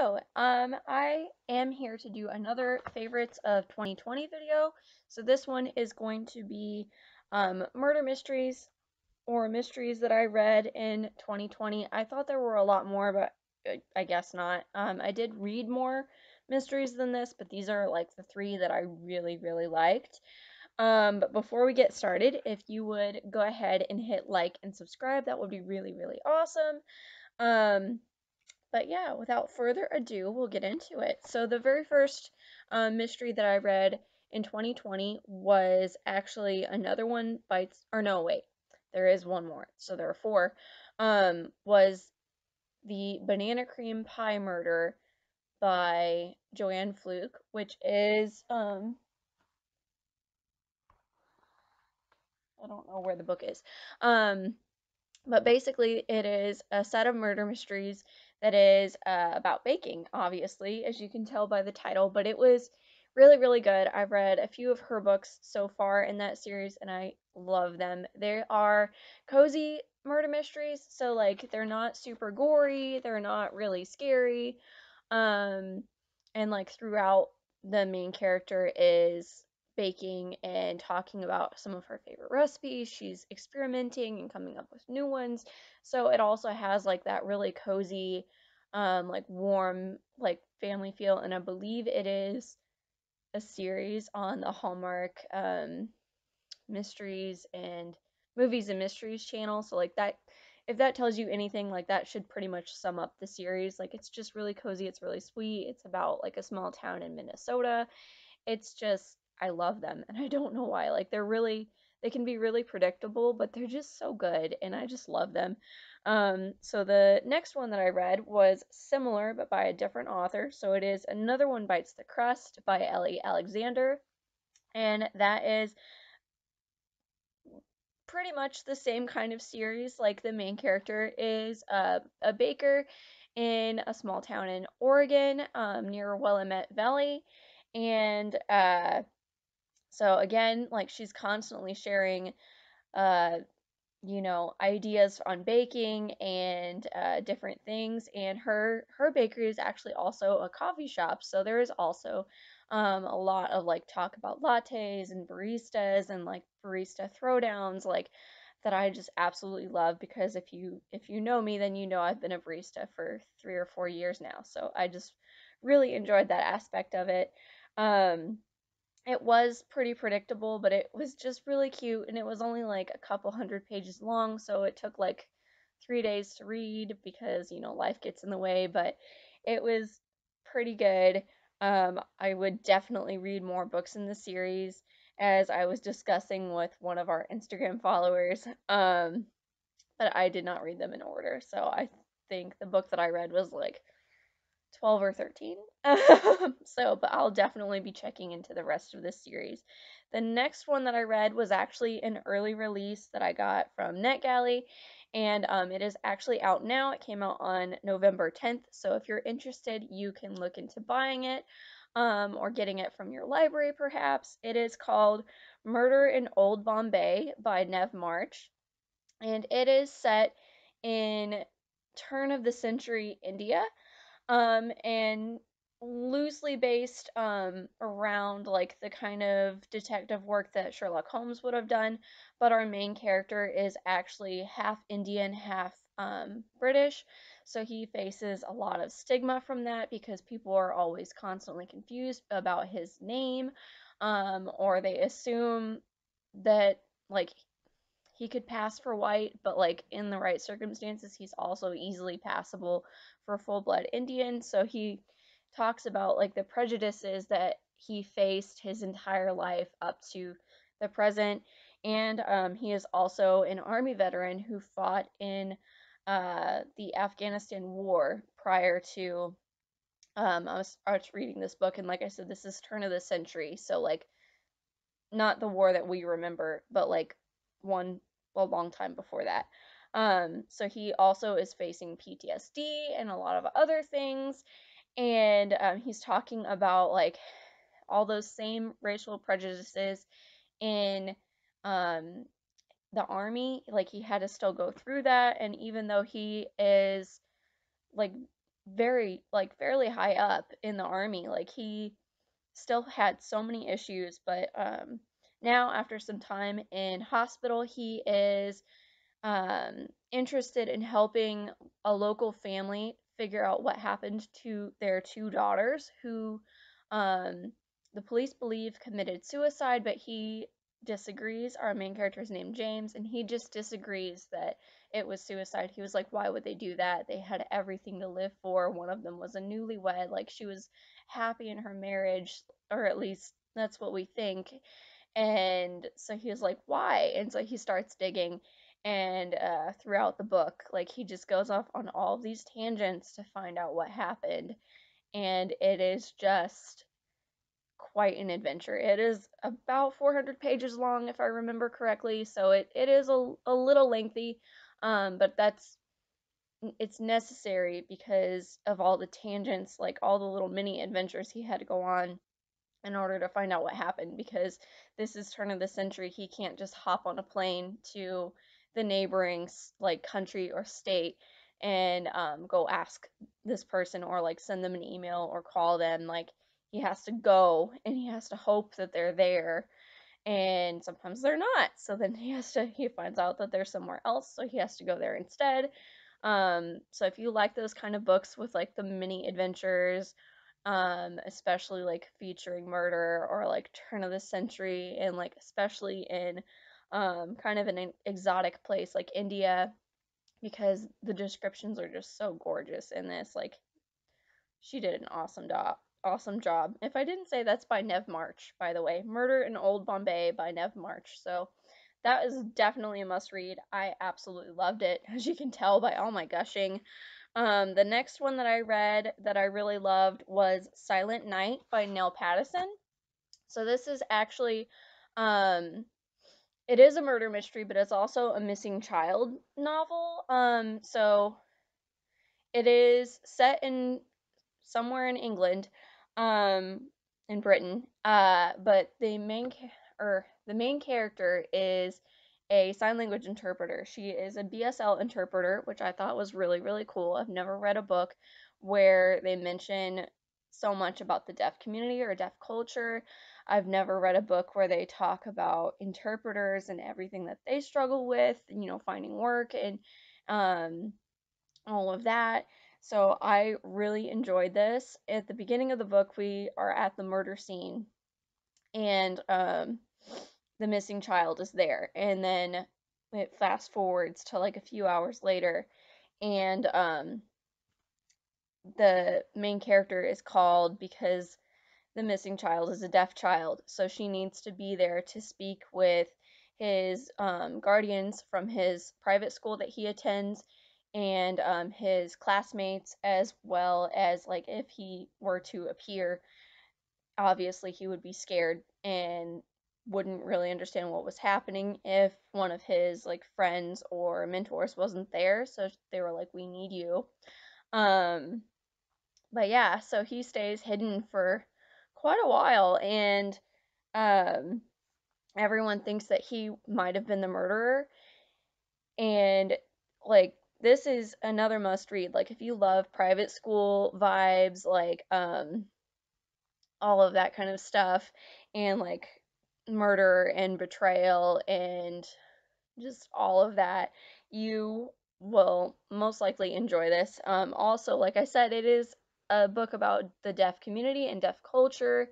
I am here to do another favorites of 2020 video. So this one is going to be murder mysteries or mysteries that I read in 2020. I thought there were a lot more, but I guess not. I did read more mysteries than this, but these are like the three that I really, really liked. But before we get started, if you would go ahead and hit like and subscribe, that would be really, really awesome. Um, but yeah, without further ado, we'll get into it. So the very first mystery that I read in 2020 was actually Another One Bites, or no, wait, there is one more. So there are four. Was the Banana Cream Pie Murder by Joann Fluke, which is I don't know where the book is. Um, But basically, it is a set of murder mysteries that is about baking, obviously, as you can tell by the title. But it was really, really good. I've read a few of her books so far in that series, and I love them. They are cozy murder mysteries, so like they're not super gory, they're not really scary. Um, and like throughout, the main character is baking and talking about some of her favorite recipes. She's experimenting and coming up with new ones. So it also has like that really cozy, like warm, like family feel. And I believe it is a series on the Hallmark mysteries and movies and mysteries channel. So like that, if that tells you anything, like that should pretty much sum up the series. Like it's just really cozy, it's really sweet. It's about like a small town in Minnesota. It's just I love them and I don't know why. Like they can be really predictable, but they're just so good and I just love them. So the next one that I read was similar but by a different author. So it is Another One Bites the Crust by Ellie Alexander. And that is pretty much the same kind of series. Like the main character is a baker in a small town in Oregon, near Willamette Valley. And so again, like she's constantly sharing, uh, ideas on baking and different things. And her bakery is actually also a coffee shop. So there is also a lot of like talk about lattes and baristas and like barista throwdowns, like that I just absolutely love because if you know me, then you know I've been a barista for 3 or 4 years now. So I just really enjoyed that aspect of it. Um, it was pretty predictable, but it was just really cute, and it was only like a couple hundred pages long, so it took like 3 days to read because, life gets in the way, but it was pretty good. I would definitely read more books in the series, as I was discussing with one of our Instagram followers, but I did not read them in order, so I think the book that I read was like 12 or 13. But I'll definitely be checking into the rest of this series. The next one that I read was actually an early release that I got from NetGalley, and it is actually out now. It came out on November 10th, so if you're interested, you can look into buying it or getting it from your library perhaps. It is called Murder in Old Bombay by Nev March, and it is set in turn of the century India, and loosely based around like the kind of detective work that Sherlock Holmes would have done, but our main character is actually half Indian, half British, so he faces a lot of stigma from that because people are always constantly confused about his name, or they assume that like he could pass for white, but like in the right circumstances, he's also easily passable for full blood Indian. So he talks about like the prejudices that he faced his entire life up to the present. And he is also an army veteran who fought in the Afghanistan war prior to. I was reading this book, and like I said, this is turn of the century. So, like, not the war that we remember, but like one a long time before that. So he also is facing PTSD and a lot of other things, and he's talking about like all those same racial prejudices in um, the army. Like he had to still go through that, and even though he is like very, like, fairly high up in the army. Like, he still had so many issues, but now after some time in hospital, he is interested in helping a local family figure out what happened to their two daughters who um, the police believe committed suicide, but he disagrees. Our main character is named James, and he just disagrees that it was suicide. He was like, why would they do that? They had everything to live for. One of them was a newlywed, like she was happy in her marriage, or at least that's what we think. And so he was like, why? And so he starts digging. And throughout the book, like he just goes off on all these tangents to find out what happened. And it is just quite an adventure. It is about 400 pages long, if I remember correctly. So it is a little lengthy, but it's necessary because of all the tangents, like all the little mini adventures he had to go on in order to find out what happened, because this is turn of the century. He can't just hop on a plane to the neighboring like country or state and go ask this person or like send them an email or call them. Like he has to go and he has to hope that they're there, and sometimes they're not. So then he finds out that they're somewhere else, so he has to go there instead. So if you like those kind of books with like the mini adventures, especially like featuring murder or like turn of the century, and like especially in kind of an exotic place like India, because the descriptions are just so gorgeous in this. Like she did an awesome job. Awesome job. If I didn't say, that's by Nev March, by the way. Murder in Old Bombay by Nev March. So that is definitely a must read. I absolutely loved it, as you can tell by all my gushing. The next one that I read that I really loved was Silent Night by Nell Pattison. So this is actually, um, it is a murder mystery, but it's also a missing child novel. So it is set in somewhere in England, um, in Britain. But the main character is a sign language interpreter. She is a BSL interpreter, which I thought was really, really cool. I've never read a book where they mention so much about the deaf community or deaf culture. I've never read a book where they talk about interpreters and everything that they struggle with, finding work and um, all of that. So I really enjoyed this. At the beginning of the book, we are at the murder scene, and the missing child is there. And then it fast forwards to like a few hours later, and the main character is called because the missing child is a deaf child, so she needs to be there to speak with his guardians from his private school that he attends, and his classmates, as well as like if he were to appear, obviously he would be scared and wouldn't really understand what was happening if one of his like friends or mentors wasn't there. So they were like, "We need you." Um, but yeah, so he stays hidden for quite a while, and um, everyone thinks that he might have been the murderer. And like, this is another must read. Like, if you love private school vibes, like all of that kind of stuff, and like murder and betrayal and just all of that, you will most likely enjoy this. Also, like I said, it is a book about the deaf community and deaf culture.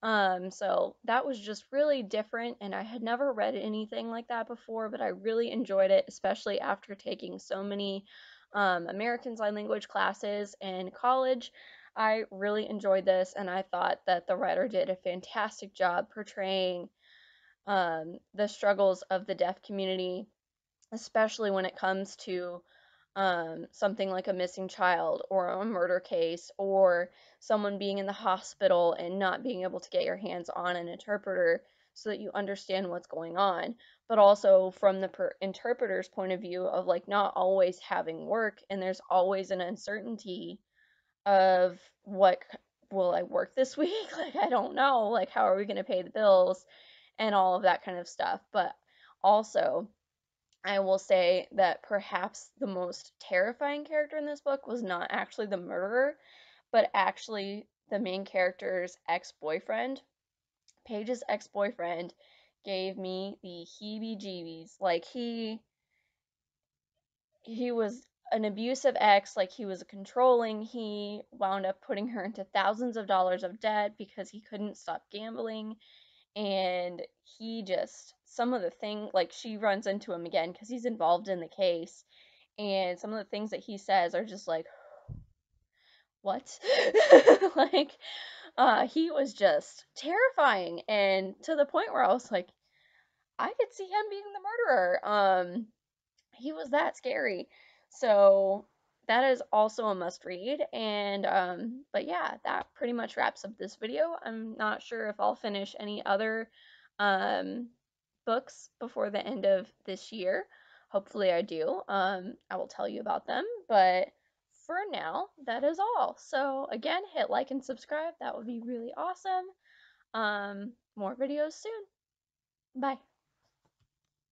So that was just really different, and I had never read anything like that before, but I really enjoyed it, especially after taking so many American Sign Language classes in college. I really enjoyed this, and I thought that the writer did a fantastic job portraying the struggles of the deaf community, especially when it comes to something like a missing child or a murder case or someone being in the hospital and not being able to get your hands on an interpreter so that you understand what's going on, but also from the interpreter's point of view of like not always having work, and there's always an uncertainty of what will I work this week? Like, I don't know, like, how are we going to pay the bills and all of that kind of stuff. But also, I will say that perhaps the most terrifying character in this book was not actually the murderer, but actually the main character's ex-boyfriend. Paige's ex-boyfriend gave me the heebie-jeebies. Like he was an abusive ex, like he was controlling. He wound up putting her into thousands of dollars of debt because he couldn't stop gambling. And he just, some of the thing, like she runs into him again because he's involved in the case. And some of the things that he says are just like, what? Like, he was just terrifying. And to the point where I was like, I could see him being the murderer. He was that scary. So that is also a must read. And but yeah, that pretty much wraps up this video. I'm not sure if I'll finish any other um books before the end of this year. Hopefully I do. I will tell you about them, but for now, that is all. So again, hit like and subscribe. That would be really awesome. More videos soon. Bye.